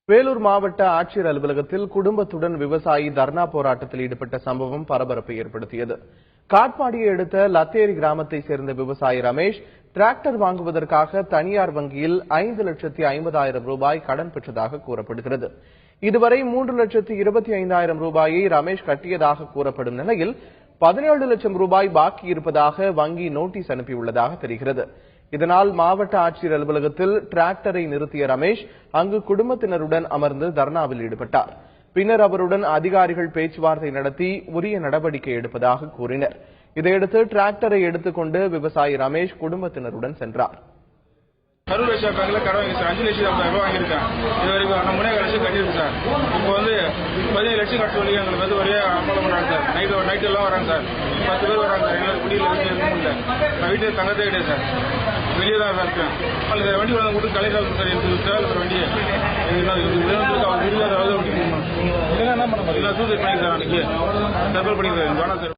வேலூர் மாவட்ட ஆட்சியர் அலுவலகத்தில் குடும்பத்துடன் விவசாயி தர்ணா போராட்டத்தில் ஈடுபட்ட சம்பவம் பரபரப்பை ஏற்படுத்தியது. காட்பாடியை அடுத்த லத்தேரி கிராமத்தைச் சேர்ந்த விவசாயி ரமேஷ் டிராக்டர் வாங்குவதற்காக தனியார் வங்கியில் 5,50,000 ரூபாய் கடன் பெற்றதாக கூறப்படுகிறது. இதுவரை 3,25,000 ரூபாயை ரமேஷ் கட்டியதாக கூறப்படும் நிலையில் 17 லட்சம் ரூபாய் பாக்கி இருப்பதாக வங்கி நோட்டீஸ் அனுப்பியுள்ளதாக தெரிகிறது. இதனால் மாவட்ட ஆட்சியர் அலுவலகத்தில் டிராக்டரை நிறுத்திய ரமேஷ் அங்கு குடும்பத்தினருடன் அமர்ந்து தர்ணாவில் ஈடுபட்டார். பின்னர் அவருடன் அதிகாரிகள் பேச்சுவார்த்தை நடத்தி உரிய நடவடிக்கை எடுப்பதாக கூறினர். இதையடுத்து டிராக்டரை எடுத்துக்கொண்டு விவசாயி ரமேஷ் குடும்பத்தினருடன் சென்றார். கரூர் வைசா பேங்க்ல கடன் 5,50,000 ரூபாய் வாங்கியிருக்கேன். இது வரைக்கும் நம்ம 3 லட்சம் கட்டியிருக்கோம் சார். இப்போ 17 லட்சம் கட்ட சொல்லி எங்களுக்கு ஒரே அமலம் பண்றாங்க சார். நைட் எல்லாம் வராங்க சார். 10 பேர் வராங்க சார். எங்களுக்கு குடியில் வீட்டில் இருக்க முடியல. நான் வீட்டில் தங்கத்தே கிடையாது சார். வெளியே தான் இருக்கேன். அந்த வண்டி வந்து கொடுத்து கலெக்டர் சார் எனக்கு சார் ஒரு வண்டியை என்ன பண்ண சூசைட் பண்ணி சார் அன்னைக்கு தற்கொலை பண்ணி சார் வேணாம் சார்.